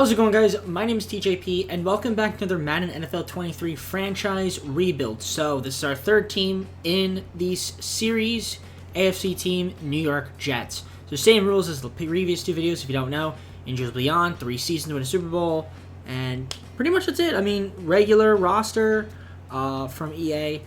How's it going, guys? My name is TJP, and welcome back to another Madden NFL 23 franchise rebuild. So, this is our third team in this series, AFC team, New York Jets. So, same rules as the previous two videos, if you don't know. Injuries beyond, 3 seasons to win a Super Bowl, and pretty much that's it. I mean, regular roster from EA.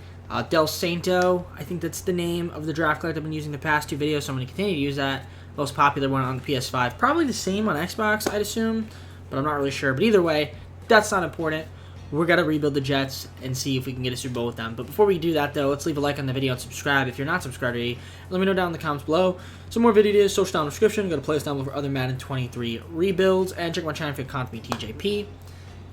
Del Santo, I think that's the name of the draft collector I've been using the past two videos, so I'm going to continue to use that. Most popular one on the PS5. Probably the same on Xbox, I'd assume, but I'm not really sure. But either way, that's not important. We're going to rebuild the Jets and see if we can get a Super Bowl with them. But before we do that, though, let's leave a like on the video and subscribe if you're not subscribed already. Let me know down in the comments below. Some more video ideas, social down in the description. Go to playlist down below for other Madden 23 rebuilds. And check my channel for content TJP.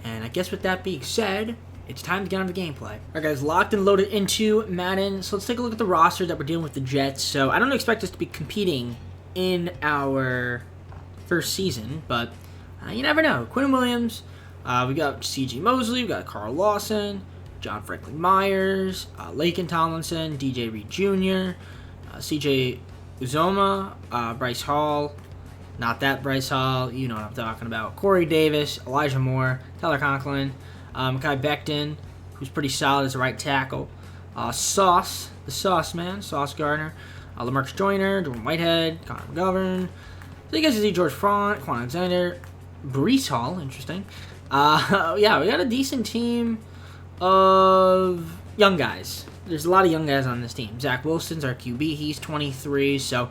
And I guess with that being said, it's time to get on the gameplay. Alright, guys, locked and loaded into Madden. So let's take a look at the roster that we're dealing with the Jets. So I don't expect us to be competing in our first season, but you never know. Quinn Williams, we got C.J. Mosley, we got Carl Lawson, John Franklin Myers, Laken Tomlinson, D.J. Reed Jr., C.J. Uzoma, Bryce Hall, not that Bryce Hall, you know what I'm talking about, Corey Davis, Elijah Moore, Tyler Conklin, Kai Becton, who's pretty solid as a right tackle, Sauce, the Sauce man, Sauce Gardner, Lamarcus Joyner, Jordan Whitehead, Connor McGovern. So you guys see George Font, Quan Alexander, Brees Hall, interesting. Yeah, we got a decent team of young guys. There's a lot of young guys on this team. Zach Wilson's our QB. He's 23. So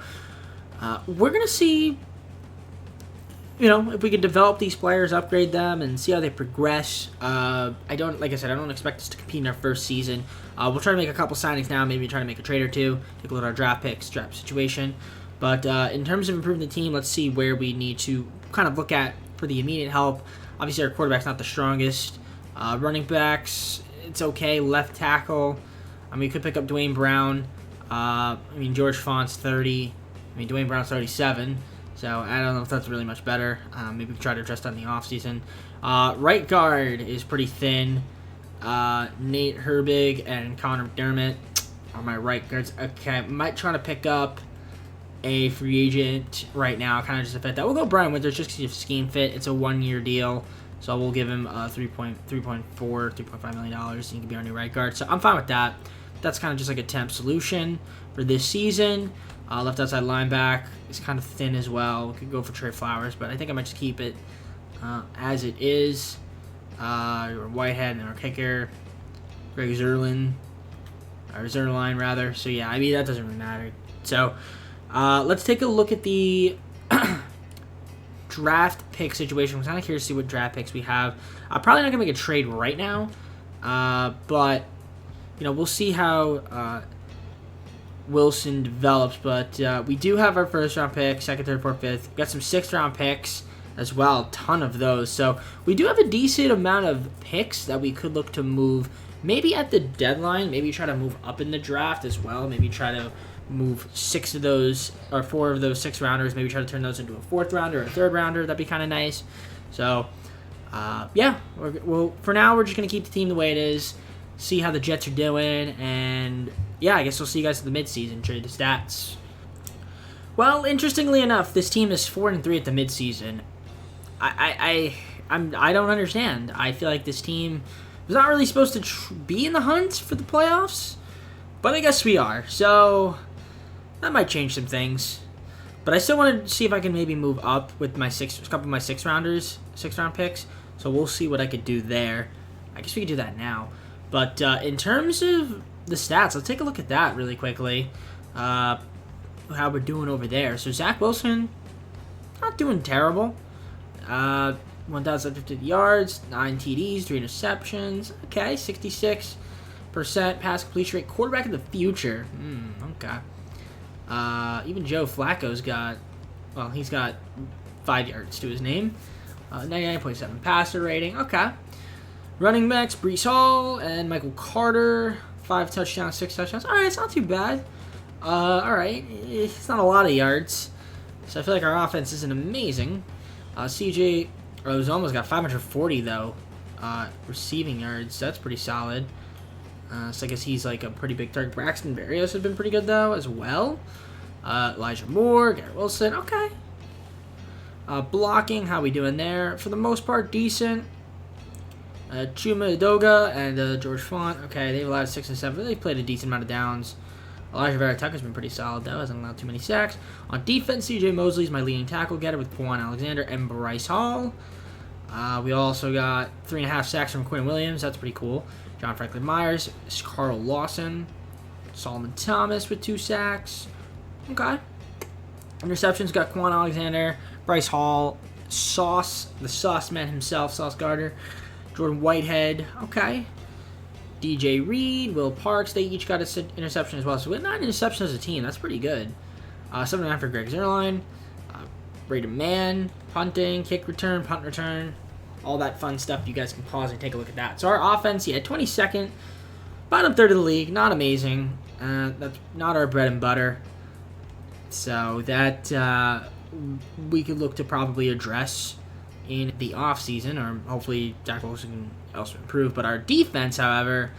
we're going to see, if we can develop these players, upgrade them, and see how they progress. Like I said, I don't expect us to compete in our first season. We'll try to make a couple signings now, maybe try to make a trade or two, take a look at our draft picks, draft situation. But in terms of improving the team, let's see where we need to kind of look at for the immediate help. Obviously, our quarterback's not the strongest. Running backs, it's okay. Left tackle, we could pick up Dwayne Brown. George Font's 30. Dwayne Brown's 37. So I don't know if that's really much better. Maybe we can try to adjust that in the offseason. Right guard is pretty thin. Nate Herbig and Connor McDermott are my right guards. Okay, I might try to pick up a free agent right now, kind of just to fit that. We'll go Brian Winters just because of scheme fit. It's a 1-year deal, so we'll give him $3.5 million. He can be our new right guard, so I'm fine with that. That's kind of just like a temp solution for this season. Left outside linebacker is kind of thin as well. We could go for Trey Flowers, but I think I might just keep it as it is. Whitehead and our kicker, Greg Zerline, or Zerline rather. So yeah, that doesn't really matter. So let's take a look at the draft pick situation. I'm kind of curious to see what draft picks we have. I'm probably not gonna make a trade right now, but we'll see how Wilson develops. But we do have our first round pick, second, third, fourth, fifth. We got some 6th round picks as well, a ton of those. So we do have a decent amount of picks that we could look to move. Maybe at the deadline, maybe try to move up in the draft as well. Maybe try to move 6 of those, or 4 of those 6 rounders. Maybe try to turn those into a 4th rounder or a 3rd rounder. That'd be kind of nice. So, yeah. For now, we're just going to keep the team the way it is, see how the Jets are doing, and yeah, I guess we'll see you guys at the midseason, trade the stats. Well, interestingly enough, this team is 4-3 at the midseason. I don't understand. I feel like this team was not really supposed to be in the hunt for the playoffs, but I guess we are. So that might change some things. But I still want to see if I can maybe move up with a couple of my 6th round picks. So we'll see what I could do there. I guess we could do that now. But in terms of the stats, let's take a look at that really quickly. How we're doing over there. So Zach Wilson, not doing terrible. 1,050 yards, 9 TDs, 3 interceptions. Okay, 66% pass completion rate. Quarterback of the future. Okay. Even Joe Flacco's he's got 5 yards to his name. 99.7 passer rating. Okay. Running backs, Brees Hall and Michael Carter. 5 touchdowns, 6 touchdowns. All right, it's not too bad. All right, it's not a lot of yards. So I feel like our offense isn't amazing. CJ Uzoma's got 540 though, receiving yards. So that's pretty solid. So I guess he's like a pretty big target. Braxton Berrios has been pretty good though as well. Elijah Moore, Garrett Wilson. Okay. Blocking, how we doing there? For the most part, decent. Chuma Edoga and George Font. Okay, they've allowed 6 and 7. They've played a decent amount of downs. Elijah Vera-Tucker's been pretty solid, though. Hasn't allowed too many sacks. On defense, C.J. Mosley's my leading tackle getter with Quan Alexander and Bryce Hall. We also got 3.5 sacks from Quinn Williams. That's pretty cool. John Franklin Myers, Carl Lawson, Solomon Thomas with 2 sacks. Okay. Interceptions got Quan Alexander, Bryce Hall, Sauce, the Sauce man himself, Sauce Gardner, Jordan Whitehead. Okay. DJ Reed, Will Parks, they each got an interception as well. So we had 9 interceptions as a team. That's pretty good. 7.5 for Greg Zerline. Braden Mann, punting, kick return, punt return, all that fun stuff. You guys can pause and take a look at that. So our offense, 22nd, bottom third of the league. Not amazing. That's not our bread and butter. So that we could look to probably address in the offseason, or hopefully Zach Wilson can also improve. But our defense, however,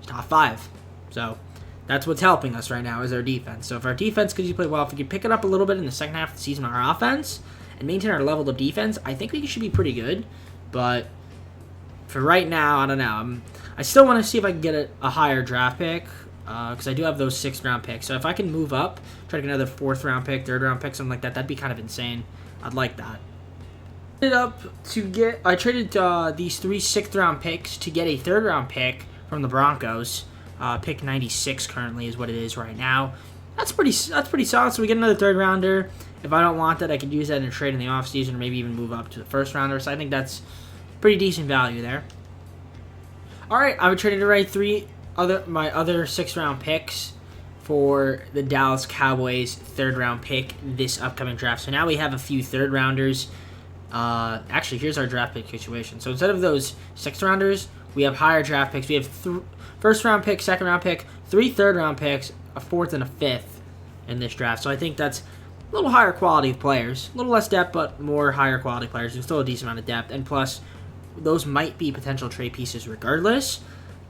is top 5. So that's what's helping us right now is our defense. So if our defense could play well, if we could pick it up a little bit in the second half of the season on our offense and maintain our level of defense, I think we should be pretty good. But for right now, I don't know. I still want to see if I can get a higher draft pick because I do have those 6th round picks. So if I can move up, try to get another 4th round pick, 3rd round pick, something like that, that'd be kind of insane. I'd like that. I traded these 3 6th round picks to get a 3rd round pick from the Broncos. Pick 96 currently is what it is right now. That's pretty solid. So we get another 3rd rounder. If I don't want that, I could use that in a trade in the offseason or maybe even move up to the 1st rounder. So I think that's pretty decent value there. All right, I would trade it right my other 6th round picks for the Dallas Cowboys 3rd round pick this upcoming draft. So now we have a few 3rd rounders. Actually, here's our draft pick situation. So instead of those 6th rounders, we have higher draft picks. We have 1st round pick, 2nd round pick, 3 3rd round picks, a 4th and a 5th in this draft. So I think that's a little higher quality of players. A little less depth, but more higher quality players. There's still a decent amount of depth. And plus, those might be potential trade pieces regardless.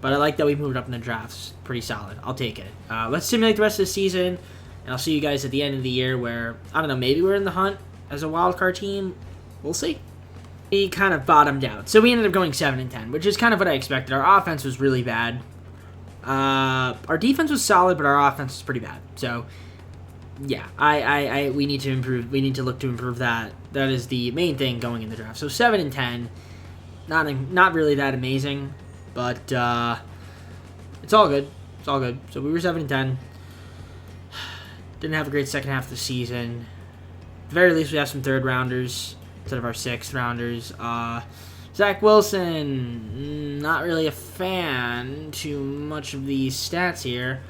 But I like that we moved up in the drafts. Pretty solid. I'll take it. Let's simulate the rest of the season. And I'll see you guys at the end of the year where, I don't know, maybe we're in the hunt as a wildcard team. We'll see. We kind of bottomed out. So we ended up going 7-10, which is kind of what I expected. Our offense was really bad. Our defense was solid, but our offense was pretty bad. So, yeah, we need to improve. We need to look to improve that. That is the main thing going in the draft. So 7-10, not really that amazing, but it's all good. It's all good. So we were 7-10. Didn't have a great second half of the season. At the very least, we have some 3rd rounders instead of our 6th rounders. Zach Wilson, not really a fan. Too much of these stats here.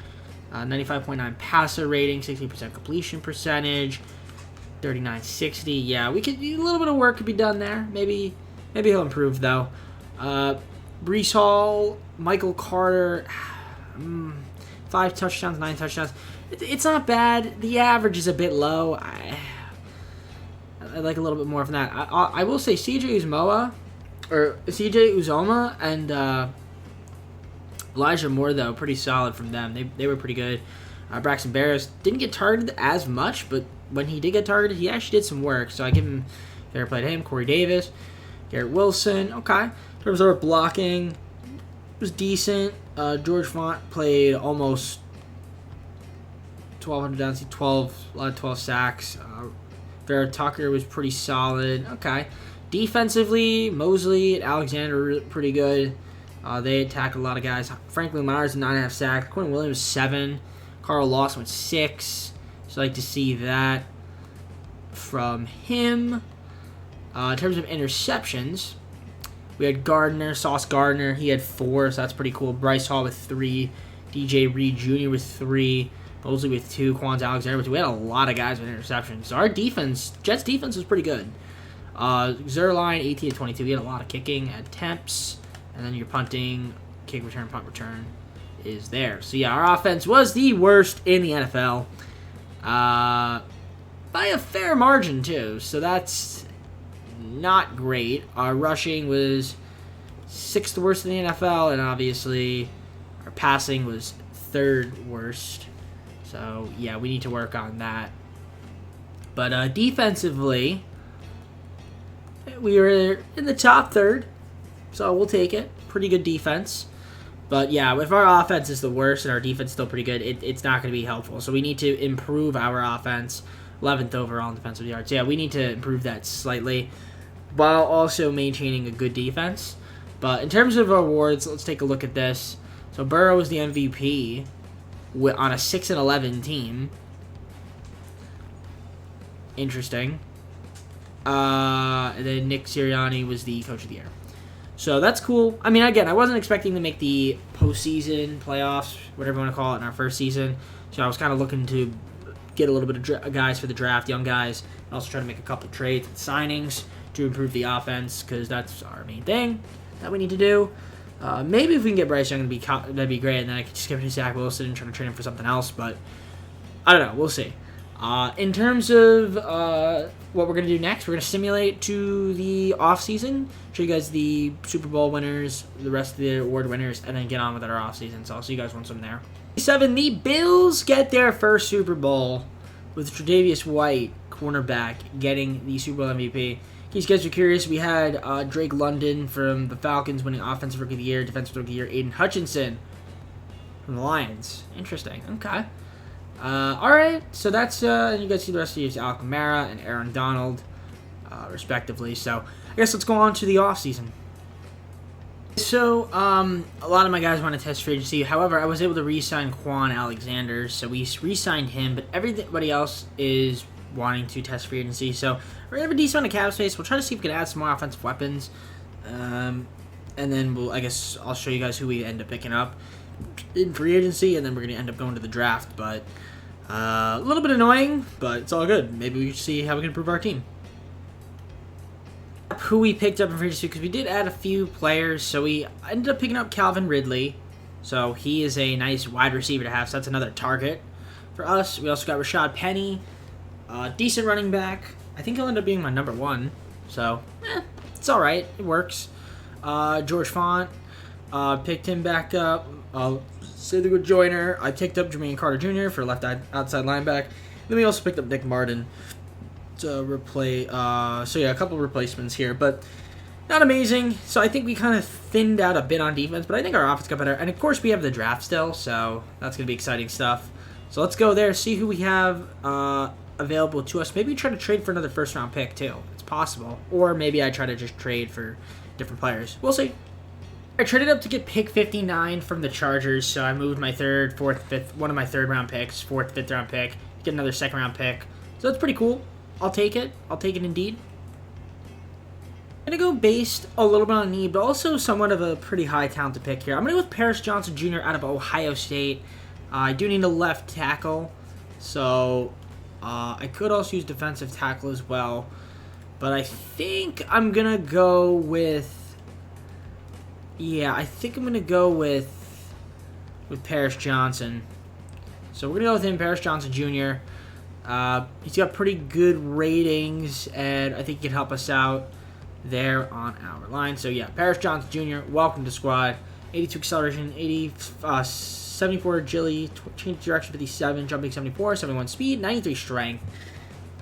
95.9 passer rating, 60% completion percentage, 39-60. Yeah, we could a little bit of work could be done there. Maybe he'll improve though. Breece Hall, Michael Carter, 5 touchdowns, 9 touchdowns. It's not bad. The average is a bit low. I'd like a little bit more from that. I will say CJ Uzoma and Elijah Moore, though, pretty solid from them. They were pretty good. Braxton Berrios didn't get targeted as much, but when he did get targeted, he actually did some work. So I give him fair play to him. Corey Davis, Garrett Wilson. Okay. In terms of our blocking, it was decent. George Font played almost 1,200 downs, 12 sacks. Vera-Tucker was pretty solid. Okay. Defensively, Mosley and Alexander were pretty good. They attacked a lot of guys. Franklin Myers, 9.5 sacks. Quinn Williams, 7. Carl Lawson with 6. So I like to see that from him. In terms of interceptions, we had Sauce Gardner. He had 4, so that's pretty cool. Bryce Hall with 3. DJ Reed Jr. with 3. Mosley with 2. Quan Alexander with 2. We had a lot of guys with interceptions. So our defense, Jets' defense was pretty good. Zerline, 18-22. He had a lot of kicking attempts. And then your punting, kick return, punt return is there. So, yeah, our offense was the worst in the NFL. By a fair margin, too. So that's not great. Our rushing was 6th worst in the NFL. And, obviously, our passing was 3rd worst. So, yeah, we need to work on that. But defensively, We were in the top third, so we'll take it. Pretty good defense. But yeah, if our offense is the worst and our defense is still pretty good, it's not going to be helpful. So we need to improve our offense. 11th overall in defensive yards. Yeah, we need to improve that slightly while also maintaining a good defense. But in terms of awards, let's take a look at this. So Burrow is the MVP on a 6-11 team. Interesting. And then Nick Sirianni was the coach of the year. So that's cool. I mean, again, I wasn't expecting to make the postseason playoffs, whatever you want to call it, in our first season. So I was kind of looking to get a little bit of guys for the draft, young guys. And also try to make a couple trades and signings to improve the offense, because that's our main thing that we need to do. Maybe if we can get Bryce Young, that'd be great, and then I could just give it to Zach Wilson and try to trade him for something else. But I don't know. We'll see. In terms of what we're going to do next, we're going to simulate to the offseason, show you guys the Super Bowl winners, the rest of the award winners, and then get on with our offseason. So I'll see you guys once I'm there. 7, the Bills get their first Super Bowl with Tre'Davious White, cornerback, getting the Super Bowl MVP. In case you guys are curious, we had Drake London from the Falcons winning Offensive Rookie of the Year, Defensive Rookie of the Year, Aiden Hutchinson from the Lions. Interesting. Okay. Alright, so that's, you guys see the rest of these, Alvin Kamara and Aaron Donald, respectively. So, I guess let's go on to the offseason. So, a lot of my guys want to test free agency. However, I was able to re-sign Quan Alexander, so we re-signed him, but everybody else is wanting to test free agency. So, we're going to have a decent amount of cap space. We'll try to see if we can add some more offensive weapons. And then I'll show you guys who we end up picking up in free agency, and then we're going to end up going to the draft. But a little bit annoying, but it's all good. Maybe we should see how we can improve our team. Who we picked up in free agency, because we did add a few players. So we ended up picking up Calvin Ridley. So he is a nice wide receiver to have. So that's another target for us. We also got Rashad Penny, decent running back. I think he'll end up being my number 1. So it's all right. It works. George Font, picked him back up. Say the good joiner. I picked up Jermaine Carter Jr. for left outside linebacker. Then we also picked up Nick Martin to replace. So yeah, a couple of replacements here, but not amazing. So I think we kind of thinned out a bit on defense, but I think our offense got better. And of course, we have the draft still, so that's gonna be exciting stuff. So let's go there, see who we have available to us. Maybe try to trade for another first-round pick too. It's possible, or maybe I try to just trade for different players. We'll see. I traded up to get pick 59 from the Chargers, so I moved my third, fourth, fifth, one of my third-round picks, fourth, fifth-round pick, get another second-round pick. So that's pretty cool. I'll take it. I'll take it indeed. I'm going to go based a little bit on need, but also somewhat of a pretty high talented pick here. I'm going to go with Paris Johnson Jr. out of Ohio State. I do need a left tackle, so I could also use defensive tackle as well. But I think I'm going to go with... Yeah, I think I'm going to go with Paris Johnson. So we're going to go with him, Paris Johnson Jr. He's got pretty good ratings, and I think he can help us out there on our line. So yeah, Paris Johnson Jr., welcome to squad. 82 acceleration, 74 agility, change direction 57, jumping 74, 71 speed, 93 strength.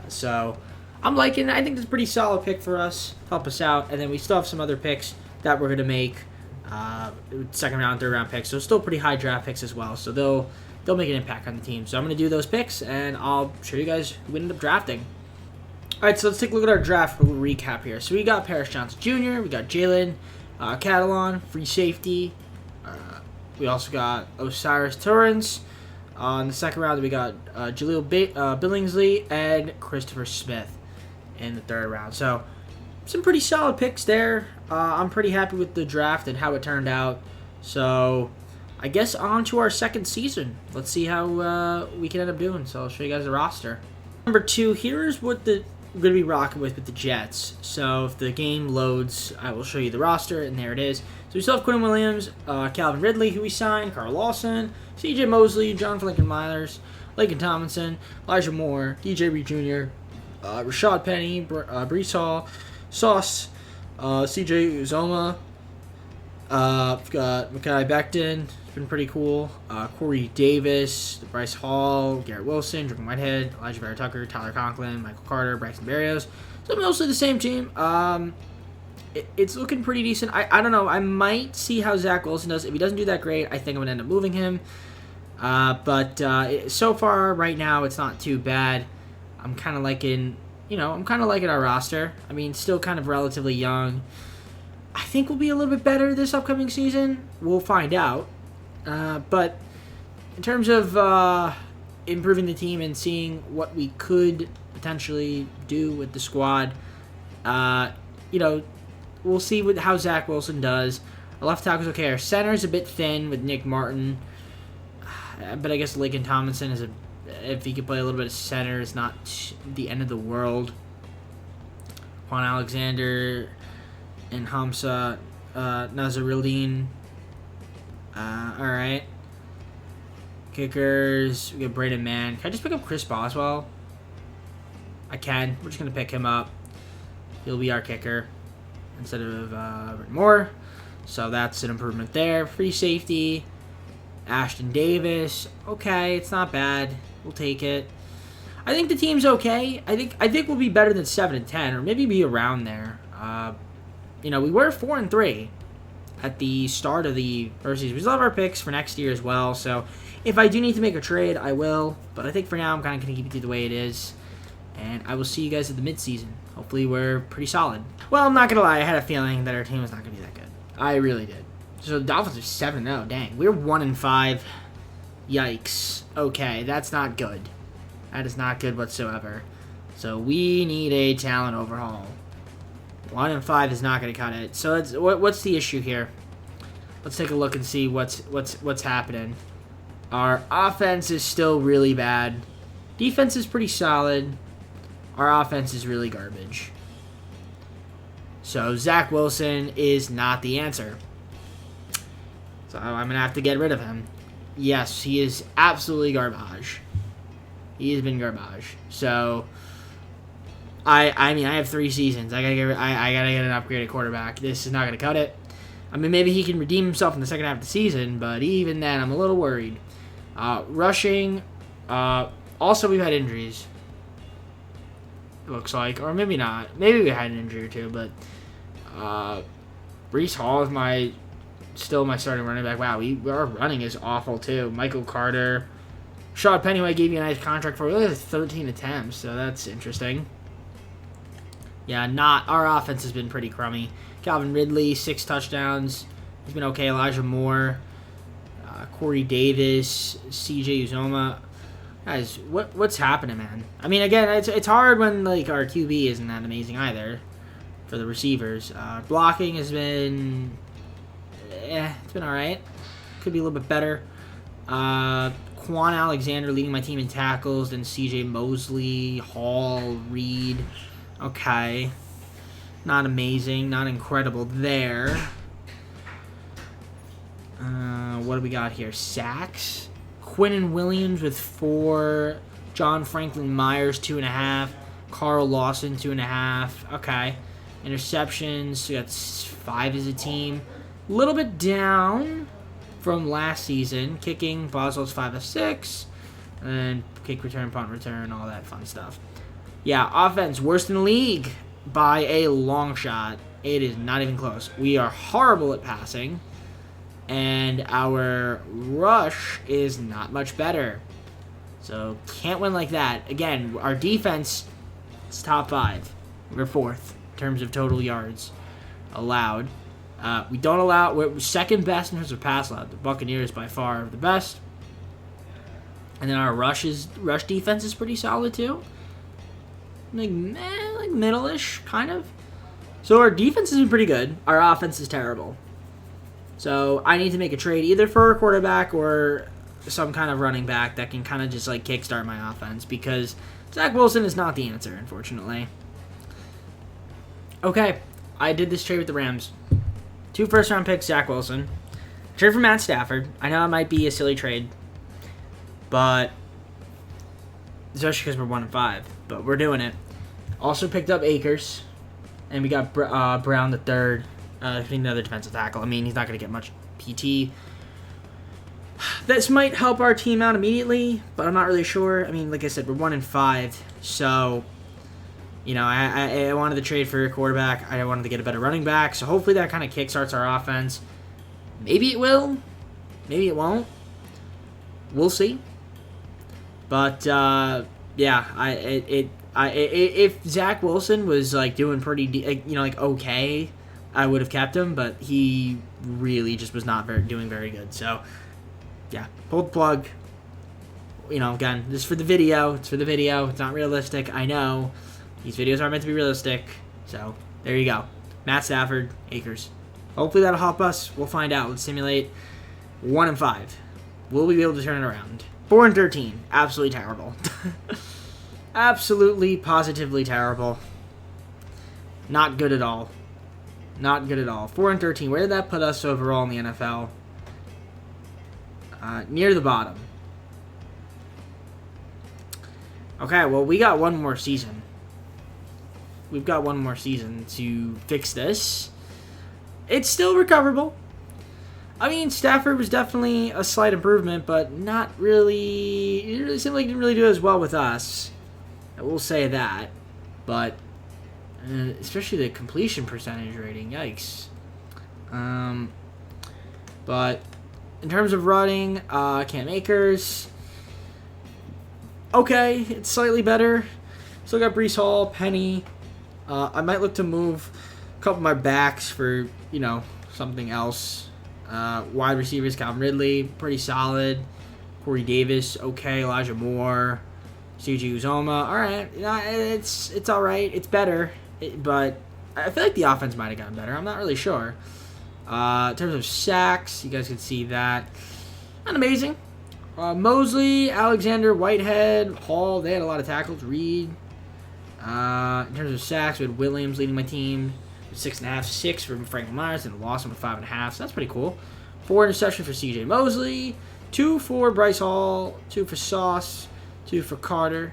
So I'm liking it. I think that's a pretty solid pick for us. Help us out. And then we still have some other picks that we're going to make. Second round, third round picks. So still pretty high draft picks as well. So they'll make an impact on the team. So I'm going to do those picks, and I'll show you guys who we ended up drafting. All right, so let's take a look at our draft recap here. So we got Paris Johnson Jr., we got Jalen Catalon, free safety. We also got Osiris Torrance. In the second round, we got Jaleel Billingsley and Christopher Smith in the third round. So some pretty solid picks there. I'm pretty happy with the draft and how it turned out. So I guess on to our second season. Let's see how we can end up doing. So I'll show you guys the roster. Number 2, here's what we're going to be rocking with the Jets. So if the game loads, I will show you the roster, and there it is. So we still have Quinn Williams, Calvin Ridley, who we signed, Carl Lawson, C.J. Mosley, John Lincoln Myers, Laken Tomlinson, Elijah Moore, D.J. Reed Jr., Rashad Penny, Breece Hall, Sauce, C.J. Uzoma. We've got Mekhi Becton. It's been pretty cool. Corey Davis, Bryce Hall, Garrett Wilson, Jordan Whitehead, Elijah Vera Tucker, Tyler Conklin, Michael Carter, Braxton Berrios. So mostly the same team. It's looking pretty decent. I don't know. I might see how Zach Wilson does. If he doesn't do that great, I think I'm going to end up moving him. But so far, right now, it's not too bad. I'm kind of liking, our roster. I mean, still kind of relatively young. I think we'll be a little bit better this upcoming season. We'll find out. But in terms of improving the team and seeing what we could potentially do with the squad, we'll see how Zach Wilson does. Our left tackle's okay. Our center's a bit thin with Nick Martin. But I guess Laken Tomlinson if he could play a little bit of center, is not the end of the world. Juan Alexander and Hamza Nazaruddin. Alright. Kickers. We got Braden Mann. Can I just pick up Chris Boswell? I can. We're just going to pick him up. He'll be our kicker instead of Rick Moore. So that's an improvement there. Free safety. Ashton Davis. Okay, it's not bad. We'll take it. I think the team's okay. I think we'll be better than 7-10, or maybe be around there. We were 4-3 at the start of the first season. We still have our picks for next year as well. So if I do need to make a trade, I will. But I think for now, I'm kind of going to keep it the way it is. And I will see you guys at the midseason. Hopefully, we're pretty solid. Well, I'm not going to lie. I had a feeling that our team was not going to be that good. I really did. So the Dolphins are 7-0. Dang, we're 1-5. Yikes. Okay, that's not good. That is not good whatsoever. So we need a talent overhaul. 1-5 is not going to cut it. So what's the issue here? Let's take a look and see what's happening. Our offense is still really bad. Defense is pretty solid. Our offense is really garbage. So Zach Wilson is not the answer. So I'm going to have to get rid of him. Yes, he is absolutely garbage. He has been garbage. So I have 3 seasons. I gotta get an upgraded quarterback. This is not gonna cut it. I mean, maybe he can redeem himself in the second half of the season, but even then, I'm a little worried. Rushing. Also, we've had injuries. It looks like, or maybe not. Maybe we had an injury or two, but Breece Hall is still my starting running back. Wow, our running is awful too. Michael Carter. Rashad Penny gave you a nice contract for 13 attempts, so that's interesting. Yeah, our offense has been pretty crummy. Calvin Ridley, 6 touchdowns. He's been okay. Elijah Moore, Corey Davis, C.J. Uzoma. Guys, what's happening, man? I mean, again, it's hard when our QB isn't that amazing either for the receivers. Blocking has been, it's been all right. Could be a little bit better. Quan Alexander leading my team in tackles, then C.J. Mosley, Hall, Reed. Okay. Not amazing, not incredible there. What do we got here? Sacks. Quinnen Williams with 4. John Franklin Myers, 2.5. Carl Lawson, 2.5. Okay. Interceptions, we got 5 as a team. A little bit down from last season. Kicking, Boswell's 5 of 6. And kick return, punt return, all that fun stuff. Yeah, offense, worst in the league by a long shot. It is not even close. We are horrible at passing. And our rush is not much better. So, can't win like that. Again, our defense is top 5. We're 4th in terms of total yards allowed. We're second best in terms of pass allowed. The Buccaneers by far are the best. And then our rush defense is pretty solid too. Like middle-ish, kind of. So our defense has been pretty good. Our offense is terrible. So I need to make a trade either for a quarterback or some kind of running back that can kind of just kickstart my offense, because Zach Wilson is not the answer, unfortunately. Okay, I did this trade with the Rams. 2 first-round picks, Zach Wilson. Trade for Matt Stafford. I know it might be a silly trade, but especially because we're 1-5, but we're doing it. Also picked up Akers, and we got Brown the third. Another defensive tackle. I mean, he's not going to get much PT. This might help our team out immediately, but I'm not really sure. I mean, like I said, we're 1-5, so I wanted to trade for a quarterback. I wanted to get a better running back. So hopefully that kind of kickstarts our offense. Maybe it will. Maybe it won't. We'll see. But if Zach Wilson was like doing pretty, okay, I would have kept him. But he really just was not doing very good. So yeah, pull the plug. Again, this is for the video. It's for the video. It's not realistic. I know. These videos aren't meant to be realistic. So, there you go. Matt Stafford, Akers. Hopefully that'll help us. We'll find out. Let's simulate 1-5. Will we be able to turn it around? 4-13. Absolutely terrible. Absolutely, positively terrible. Not good at all. Not good at all. 4-13. Where did that put us overall in the NFL? Near the bottom. Okay, well, we got one more season. We've got one more season to fix this. It's still recoverable. I mean, Stafford was definitely a slight improvement, but not really. It really seemed like he didn't really do as well with us. I will say that. But, especially the completion percentage rating. Yikes. But, in terms of running, Cam Akers. Okay, it's slightly better. Still got Breece Hall, Penny. I might look to move a couple of my backs for, something else. Wide receivers, Calvin Ridley, pretty solid. Corey Davis, okay. Elijah Moore, CJ Uzoma, all right. It's all right. It's better, but I feel like the offense might have gotten better. I'm not really sure. In terms of sacks, you guys can see that. Not amazing. Mosley, Alexander, Whitehead, Hall, they had a lot of tackles. Reed. In terms of sacks, we had Williams leading my team with 6.5, 6 for Franklin Myers, and Lawson with 5.5. So that's pretty cool. 4 interceptions for CJ Mosley, 2 for Bryce Hall, 2 for Sauce, 2 for Carter.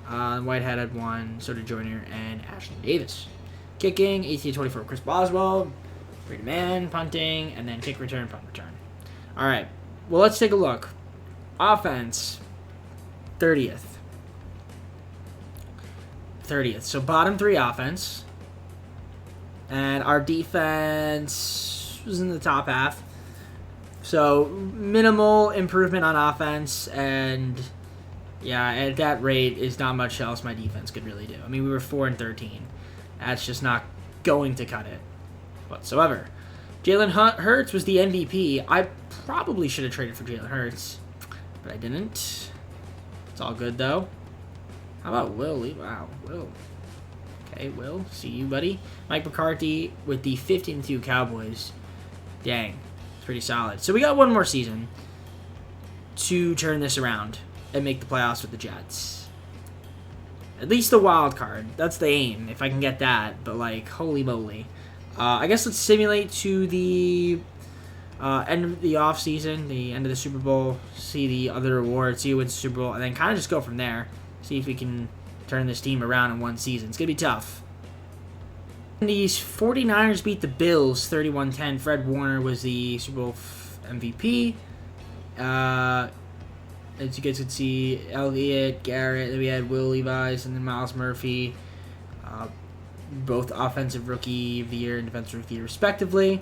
Whitehead had 1, so did Joyner and Ashton Davis. Kicking, 18-24 for Chris Boswell, free man, punting, and then kick return, punt return. All right, well, let's take a look. Offense, 30th. So bottom 3 offense. And our defense was in the top half. So minimal improvement on offense. And yeah, at that rate is not much else my defense could really do. I mean, we were 4-13. That's just not going to cut it whatsoever. Jalen Hurts was the MVP. I probably should have traded for Jalen Hurts, but I didn't. It's all good, though. How about Will? Wow, Will. Okay, Will. See you, buddy. Mike McCarthy with the 15-2 Cowboys. Dang. It's pretty solid. So we got one more season to turn this around and make the playoffs with the Jets. At least the wild card. That's the aim, if I can get that. But, holy moly. I guess let's simulate to the end of the offseason, the end of the Super Bowl, see the other awards, see who wins the Super Bowl, and then kind of just go from there. See if we can turn this team around in one season. It's going to be tough. These 49ers beat the Bills 31-10. Fred Warner was the Super Bowl MVP. As you guys can see, Elliott, Garrett, then we had Will Levis, and then Miles Murphy. Both Offensive Rookie of the Year and Defensive Rookie of the Year, respectively.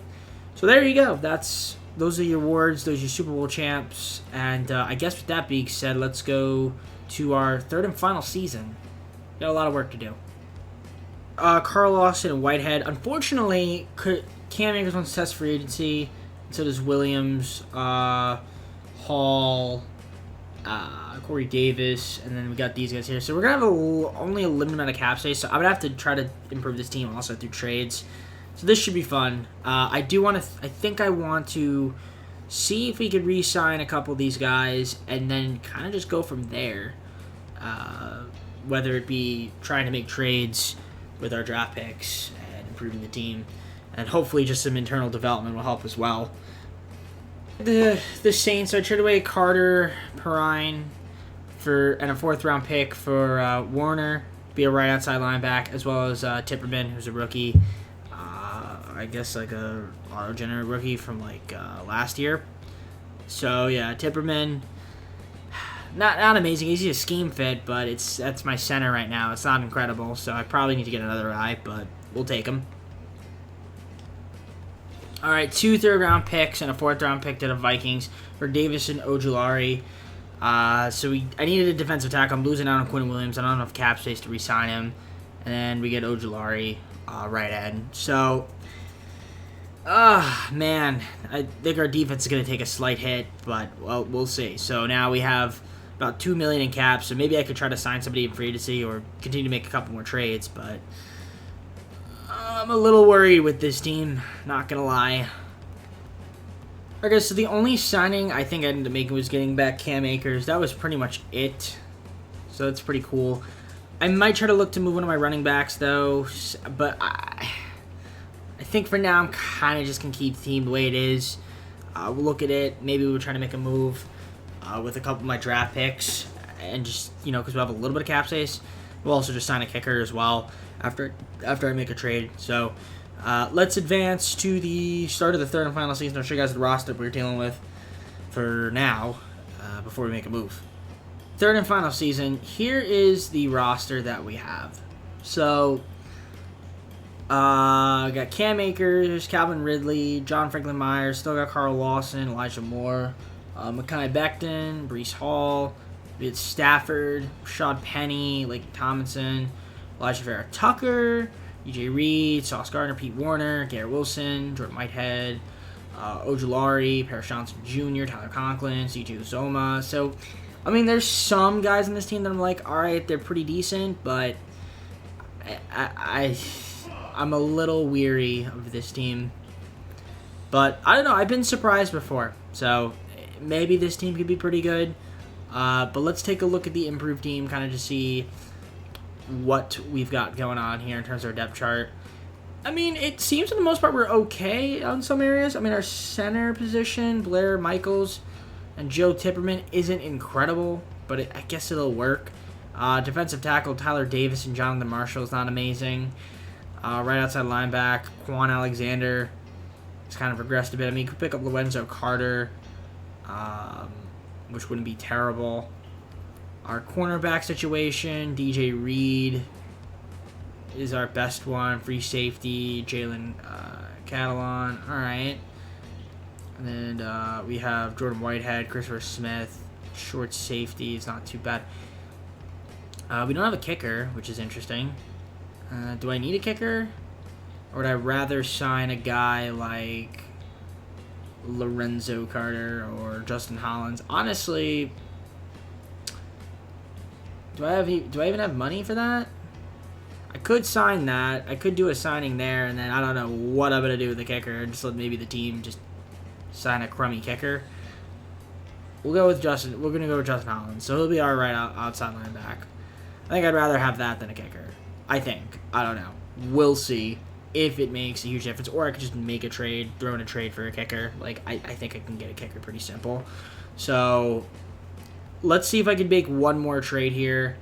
So there you go. Those are your awards. Those are your Super Bowl champs. And I guess with that being said, let's go to our third and final season. Got a lot of work to do. Carl Lawson and Whitehead. Unfortunately, Cam Akers wants to test free agency. And so does Williams, Hall, Corey Davis, and then we got these guys here. So we're going to have only a limited amount of cap space. So I'm going to have to try to improve this team also through trades. So this should be fun. I think I want to see if we could re-sign a couple of these guys and then kind of just go from there. Whether it be trying to make trades with our draft picks and improving the team. And hopefully just some internal development will help as well. The Saints, I traded away Carter, Perrine, and a 4th-round pick for Warner, be a right outside linebacker, as well as Tipperman, who's a rookie. I guess a auto-generated rookie from last year. So yeah, Tipperman. not amazing. He's a scheme fit, but that's my center right now. It's not incredible, so I probably need to get another guy, but we'll take him. All right, 2 third-round picks and a 4th-round pick to the Vikings for Davis and Ojulari. So I needed a defensive tackle. I'm losing out on Quinn Williams. I don't have enough cap space to re-sign him. And then we get Ojulari, right end. So, man, I think our defense is going to take a slight hit, but, well, we'll see. So now we have about $2 million in cap, so maybe I could try to sign somebody in free agency or continue to make a couple more trades, but I'm a little worried with this team, not going to lie. Okay, so the only signing I think I ended up making was getting back Cam Akers. That was pretty much it. So that's pretty cool. I might try to look to move one of my running backs, though. But I think for now I'm kind of just going to keep the team the way it is. We'll look at it. Maybe we'll try to make a move with a couple of my draft picks. And just, because we'll have a little bit of cap space. We'll also just sign a kicker as well after I make a trade. So let's advance to the start of the third and final season. I'll show you guys the roster we're dealing with for now before we make a move. Third and final season. Here is the roster that we have. So got Cam Akers, Calvin Ridley, John Franklin Myers, still got Carl Lawson, Elijah Moore, Mekhi Becton, Breece Hall, we had Stafford, Rashad Penny, Lake Tomlinson, Elijah Vera Tucker, E.J. Reed, Sauce Gardner, Pete Warner, Garrett Wilson, Jordan Whitehead, Ojulari, Paris Johnson Jr., Tyler Conklin, C.J. Uzoma. So, I mean, there's some guys on this team that I'm like, all right, they're pretty decent, but I'm a little weary of this team. But I don't know. I've been surprised before, so maybe this team could be pretty good. But let's take a look at the improved team, kind of to see what we've got going on here in terms of our depth chart. I mean, it seems for the most part we're okay on some areas. I mean, our center position, Blair Michaels and Joe Tipperman, isn't incredible, but I guess it'll work. Defensive tackle, Tyler Davis and Jonathan Marshall is not amazing. Right outside linebacker, Quan Alexander has kind of regressed a bit. I mean, you could pick up Lorenzo Carter, which wouldn't be terrible. Our cornerback situation, DJ Reed is our best one. Free safety, Jalen Catalon. All right. And then we have Jordan Whitehead, Christopher Smith, short safety. It's not too bad. We don't have a kicker, which is interesting. Do I need a kicker? Or would I rather sign a guy like Lorenzo Carter or Justin Hollins? Honestly, do I even have money for that? I could sign that. I could do a signing there, and then I don't know what I'm going to do with the kicker. Just let maybe the team just sign a crummy kicker. We'll go with Justin. We're going to go with Justin Hollins. So he'll be our right outside linebacker. I think I'd rather have that than a kicker. I think. I don't know. We'll see if it makes a huge difference. Or I could just make a trade, throw in a trade for a kicker. Like, I think I can get a kicker pretty simple. So let's see if I can make one more trade here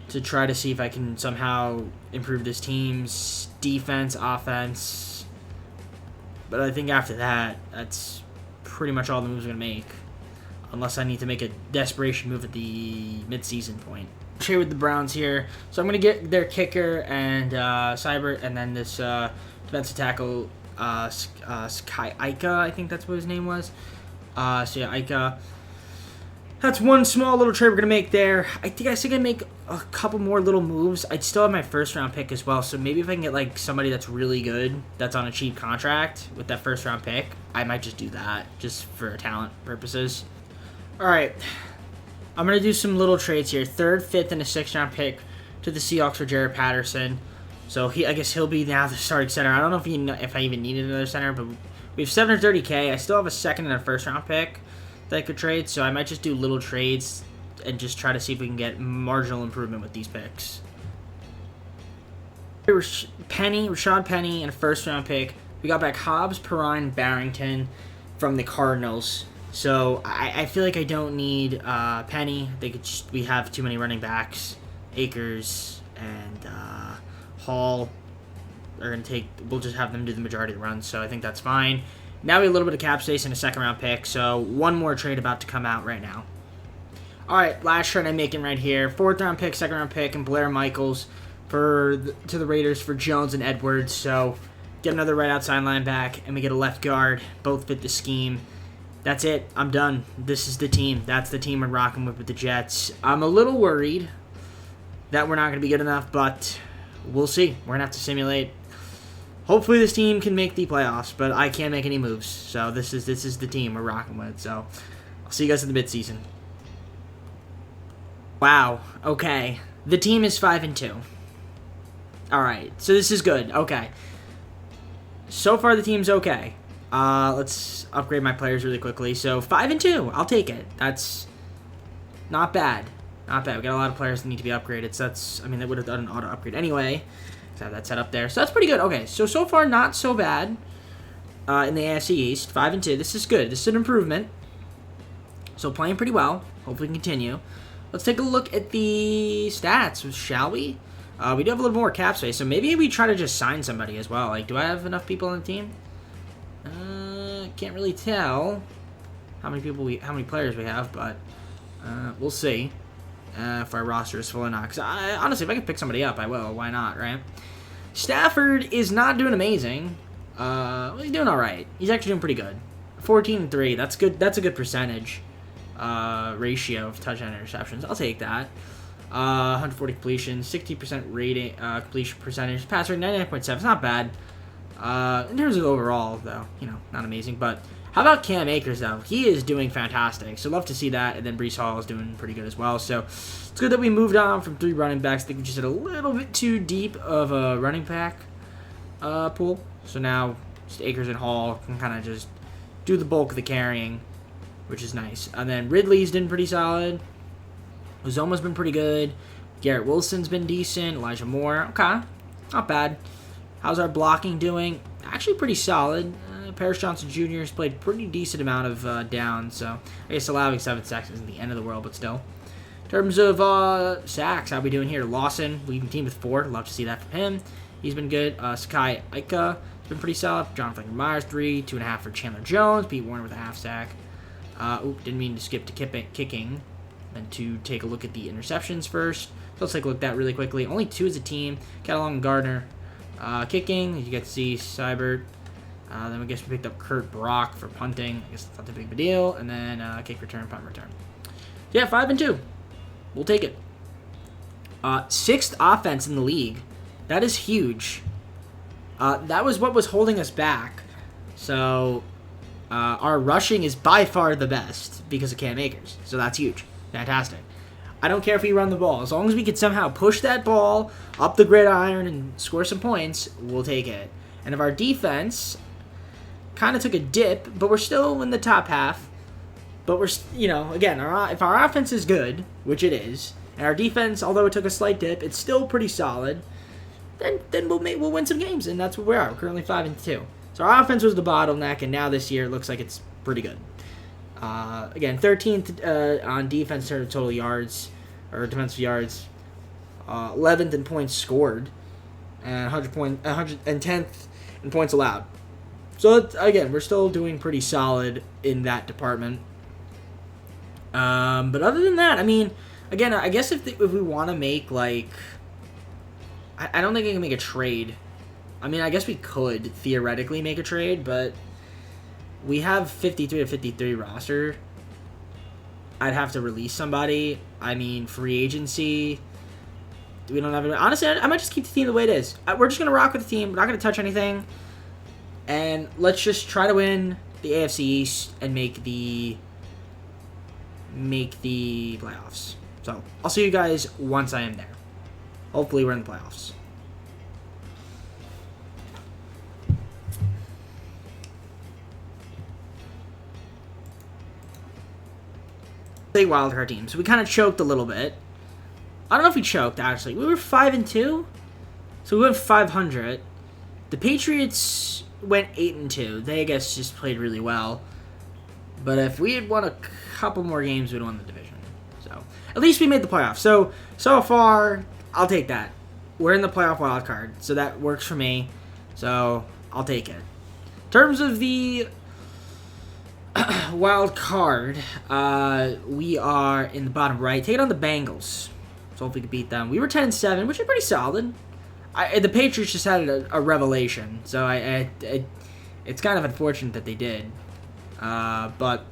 to try to see if I can somehow improve this team's defense, offense. But I think after that, that's pretty much all the moves I'm going to make. Unless I need to make a desperation move at the midseason point. Trade with the Browns here. So I'm going to get their kicker and Cybert, and then this defensive tackle, Sky Ika, I think that's what his name was. So yeah, Ika. That's one small little trade we're going to make there. I think I still going to make a couple more little moves. I'd still have my first-round pick as well, so maybe if I can get like somebody that's really good, that's on a cheap contract with that first-round pick, I might just do that, just for talent purposes. All right. I'm going to do some little trades here. 3rd, 5th, and a 6th-round pick to the Seahawks for Jared Patterson. So I guess he'll be now the starting center. I don't know if I even needed another center, but we have $730K. I still have a 2nd and a 1st-round pick that I could trade, so I might just do little trades and just try to see if we can get marginal improvement with these picks. Rashad Penny, and a 1st-round pick. We got back Hobbs, Perrine, Barrington from the Cardinals. So I feel like I don't need Penny. We have too many running backs. Akers and Hall are going to take. We'll just have them do the majority of the runs. So I think that's fine. Now we have a little bit of cap space and a 2nd-round pick. So one more trade about to come out right now. All right, last trade I'm making right here. 4th round pick, 2nd round pick, and Blair Michaels to the Raiders for Jones and Edwards. So get another right outside linebacker, and we get a left guard. Both fit the scheme. That's it. I'm done. This is the team. That's the team we're rocking with the Jets. I'm a little worried that we're not going to be good enough, but we'll see. We're going to have to simulate. Hopefully this team can make the playoffs, but I can't make any moves. So this is the team we're rocking with. So I'll see you guys in the midseason. Wow. Okay. The team is 5-2. All right. So this is good. Okay. So far the team's okay. Let's upgrade my players really quickly. So 5-2. I'll take it. That's not bad. Not bad. We got a lot of players that need to be upgraded. So they would have done an auto upgrade anyway. Let's have that set up there. So that's pretty good. Okay. So far not so bad. In the AFC East, 5-2. This is good. This is an improvement. So playing pretty well. Hopefully continue. Let's take a look at the stats, shall we? We do have a little more cap space, so maybe we try to just sign somebody as well. Like, do I have enough people on the team? Can't really tell how many players we have, but we'll see if our roster is full or not. Because honestly, if I can pick somebody up, I will. Why not, right? Stafford is not doing amazing. He's doing all right. He's actually doing pretty good. 14-3. That's good. That's a good percentage. Ratio of touchdown interceptions. I'll take that. 140 completions, 60% rating, completion percentage, pass rate 99.7. It's not bad. In terms of overall, though, not amazing. But how about Cam Akers, though? He is doing fantastic. So love to see that. And then Breece Hall is doing pretty good as well. So it's good that we moved on from 3 running backs. I think we just did a little bit too deep of a running back pool. So now just Akers and Hall can kind of just do the bulk of the carrying, which is nice. And then Ridley's been pretty solid. Uzoma's been pretty good. Garrett Wilson's been decent. Elijah Moore, okay, not bad. How's our blocking doing? Actually pretty solid. Paris Johnson Jr. has played pretty decent amount of downs, so I guess allowing 7 sacks isn't the end of the world, but still. In terms of sacks, how we doing here? Lawson leading team with 4. Love to see that from him. He's been good. Sakai Ika has been pretty solid. Jonathan Myers 3, 2.5 for Chandler Jones. Pete Warner with a half sack. Didn't mean to skip to kicking. And to take a look at the interceptions first. So let's take a look at that really quickly. Only 2 as a team. Catalong and Gardner kicking. You get to see Seibert. Then I guess we picked up Kurt Brock for punting. I guess that's not that big of a deal. And then kick return, punt return. So yeah, 5-2. We'll take it. 6th offense in the league. That is huge. That was what was holding us back. So our rushing is by far the best because of Cam Akers. So that's huge. Fantastic. I don't care if we run the ball. As long as we can somehow push that ball up the gridiron and score some points, we'll take it. And if our defense kind of took a dip, but we're still in the top half, but we're, again, if our offense is good, which it is, and our defense, although it took a slight dip, it's still pretty solid, then we'll win some games, and that's where we are. We're currently 5-2. So our offense was the bottleneck, and now this year it looks like it's pretty good. Again, 13th on defense in terms of total yards, or defensive yards, 11th in points scored, and 110th in points allowed. So, again, we're still doing pretty solid in that department. But other than that, again, I guess if we want to make, I don't think I can make a trade. I guess we could theoretically make a trade, but we have 53 roster. I'd have to release somebody. Free agency. We don't have it. Honestly, I might just keep the team the way it is. We're just going to rock with the team. We're not going to touch anything. And let's just try to win the AFC East and make the playoffs. So, I'll see you guys once I am there. Hopefully, we're in the playoffs. Wildcard team. So we kind of choked a little bit. I don't know if we choked, actually. We were 5-2. So we went 500. The Patriots went 8-2. They, I guess, just played really well. But if we had won a couple more games, we'd won the division. So at least we made the playoffs. So far, I'll take that. We're in the playoff wild card. So that works for me. So I'll take it. In terms of the wild card, we are in the bottom right, taking on the Bengals. So hopefully we can beat them. We were 10-7, which is pretty solid. The Patriots just had a revelation, so it's kind of unfortunate that they did. But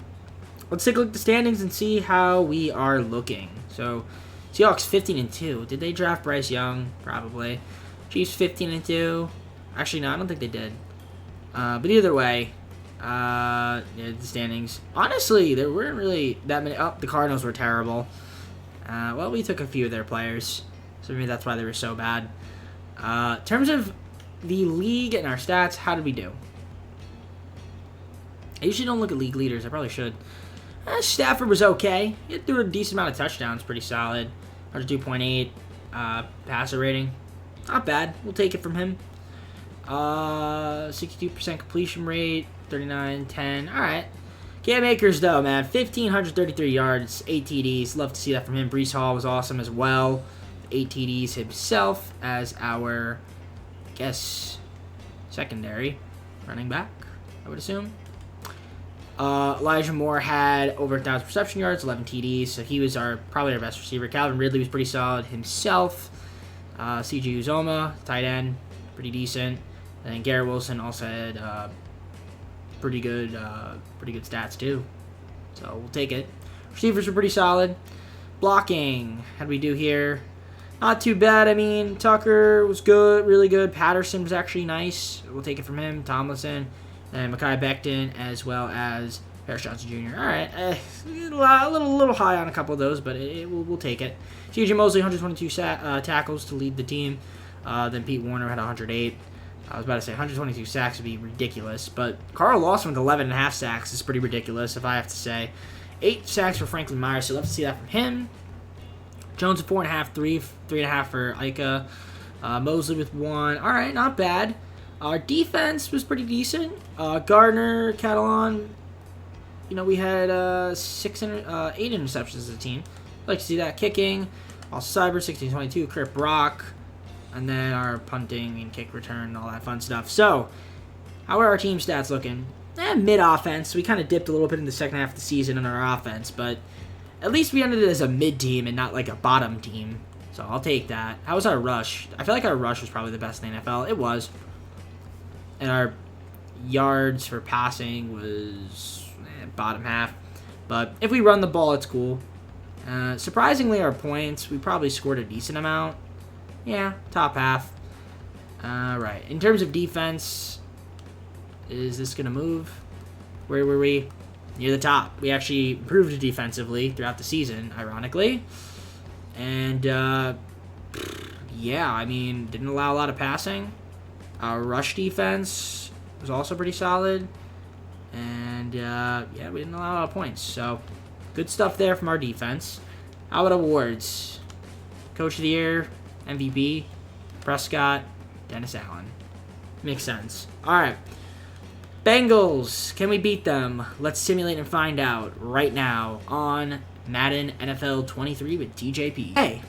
let's take a look at the standings and see how we are looking. So Seahawks 15-2. Did they draft Bryce Young? Probably. Chiefs 15-2. Actually, no, I don't think they did. But either way, yeah, the standings. Honestly, there weren't really that many. Oh, the Cardinals were terrible. Well, we took a few of their players, so maybe that's why they were so bad. In terms of the league and our stats, how did we do? I usually don't look at league leaders. I probably should. Stafford was okay. He threw a decent amount of touchdowns. Pretty solid. 102.8 passer rating. Not bad. We'll take it from him. 62% completion rate. 39-10. All right. Cam Akers, though, man. 1,533 yards. 8 TDs. Love to see that from him. Breece Hall was awesome as well. 8 TDs himself as our, I guess, secondary running back, I would assume. Elijah Moore had over 1,000 reception yards, 11 TDs, so he was probably our best receiver. Calvin Ridley was pretty solid himself. CJ Uzoma, tight end, pretty decent. And then Garrett Wilson also had pretty good stats too. So we'll take it. Receivers were pretty solid. Blocking, how do we do here? Not too bad. I mean, Tucker was good, really good. Patterson was actually nice. We'll take it from him. Tomlinson. And Mekhi Becton, as well as Harris Johnson Jr. All right, a little high on a couple of those, but we'll take it. C.J. Mosley, 122 tackles to lead the team. Then Pete Warner had 108. I was about to say 122 sacks would be ridiculous, but Carl Lawson with 11.5 sacks is pretty ridiculous, if I have to say. 8 sacks for Franklin Myers, so love to see that from him. Jones with 4.5, 3.5 for Ika. Mosley with 1. All right, not bad. Our defense was pretty decent. Gardner, Catalan, we had 8 interceptions as a team. I'd like to see that. Kicking, also Cyber, 16-22, Crip Brock, and then our punting and kick return and all that fun stuff. So, how are our team stats looking? Mid-offense. We kind of dipped a little bit in the second half of the season in our offense, but at least we ended it as a mid-team and not like a bottom team. So, I'll take that. How was our rush? I feel like our rush was probably the best in the NFL. It was. And our yards for passing was bottom half. But if we run the ball, it's cool. Surprisingly, our points, we probably scored a decent amount. Yeah, top half. Right. In terms of defense, is this going to move? Where were we? Near the top. We actually improved defensively throughout the season, ironically. And, yeah, I mean, didn't allow a lot of passing. Our rush defense was also pretty solid. And, yeah, we didn't allow a lot of points. So, good stuff there from our defense. How about awards? Coach of the Year, MVP, Prescott, Dennis Allen. Makes sense. All right. Bengals, can we beat them? Let's simulate and find out right now on Madden NFL 23 with TJP. Hey,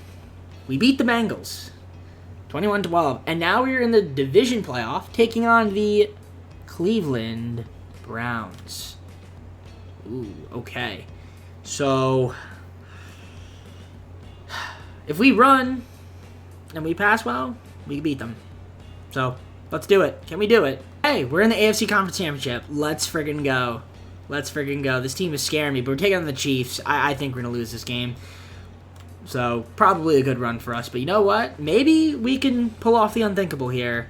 we beat the Bengals. 21-12. And now we're in the division playoff, taking on the Cleveland Browns. Ooh, okay. So, if we run and we pass well, we can beat them. So, let's do it. Can we do it? Hey, we're in the AFC Conference Championship. Let's friggin' go. Let's friggin' go. This team is scaring me, but we're taking on the Chiefs. I think we're going to lose this game. So, probably a good run for us. But you know what? Maybe we can pull off the unthinkable here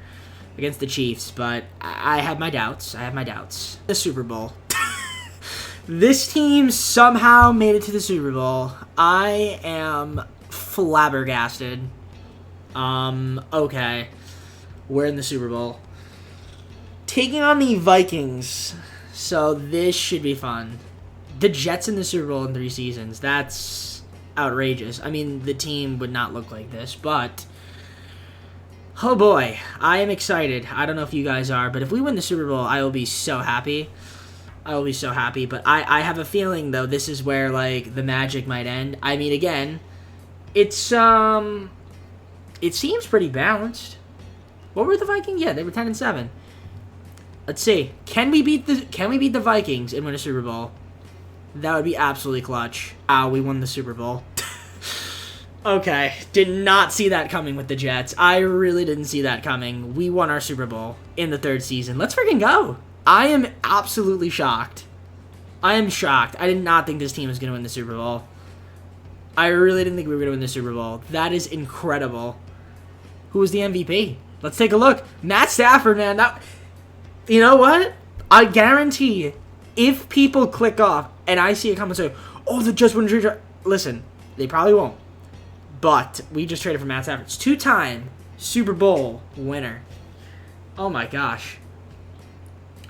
against the Chiefs. But I have my doubts. The Super Bowl. This team somehow made it to the Super Bowl. I am flabbergasted. Okay. We're in the Super Bowl. Taking on the Vikings. So, this should be fun. The Jets in the Super Bowl in 3 seasons. That's outrageous. I mean, the team would not look like this, but oh boy, I am excited. I don't know if you guys are, but if we win the Super Bowl, I will be so happy. But I have a feeling, though, this is where, like, the magic might end. I mean, again, it seems pretty balanced. What were the Vikings? Yeah, they were 10-7. Let's see. Can we beat the Vikings and win a Super Bowl? That would be absolutely clutch. We won the Super Bowl. Okay, did not see that coming with the Jets. I really didn't see that coming. We won our Super Bowl in the 3rd season. Let's freaking go. I am absolutely shocked. I am shocked. I did not think this team was going to win the Super Bowl. I really didn't think we were going to win the Super Bowl. That is incredible. Who was the MVP? Let's take a look. Matt Stafford, man. You know what? I guarantee if people click off and I see a comment saying, oh, the Jets won the trade. Listen, they probably won't. But we just traded for Matt Stafford. It's 2-time Super Bowl winner. Oh my gosh.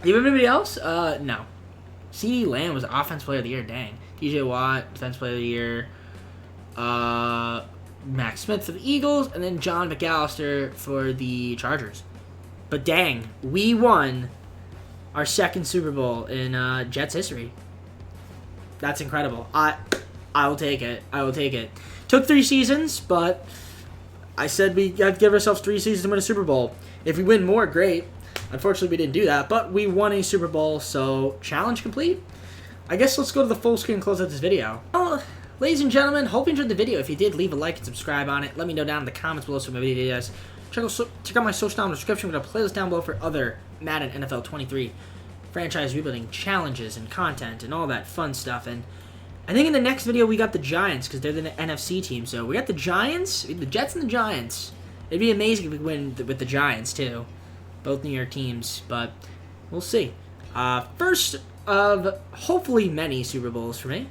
Do you have anybody else? No. CeeDee Lamb was Offensive Player of the Year. Dang. TJ Watt, Defensive Player of the Year. Max Smith for the Eagles. And then John McAllister for the Chargers. But dang, we won our 2nd Super Bowl in Jets history. That's incredible. I will take it. I will take it. Took 3 seasons, but I said we got to give ourselves 3 seasons to win a Super Bowl. If we win more, great. Unfortunately, we didn't do that, but we won a Super Bowl, so challenge complete. I guess let's go to the full screen and close out this video. Well, ladies and gentlemen, hope you enjoyed the video. If you did, leave a like and subscribe on it. Let me know down in the comments below some of my videos. Check out my social down in the description. We've got a playlist down below for other Madden NFL 23 franchise rebuilding challenges and content and all that fun stuff. And I think in the next video we got the Giants because they're the NFC team. So we got the Giants, the Jets and the Giants. It'd be amazing if we win with the Giants too. Both New York teams, but we'll see. First of hopefully many Super Bowls for me.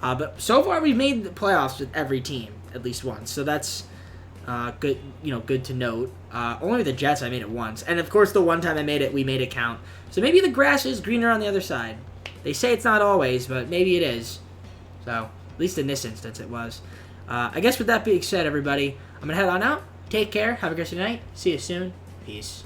But so far we've made the playoffs with every team at least once. So that's good, good to note. Only with the Jets I made it once. And of course the one time I made it, we made it count. So maybe the grass is greener on the other side. They say it's not always, but maybe it is. So, at least in this instance, it was. I guess with that being said, everybody, I'm going to head on out. Take care. Have a great night. See you soon. Peace.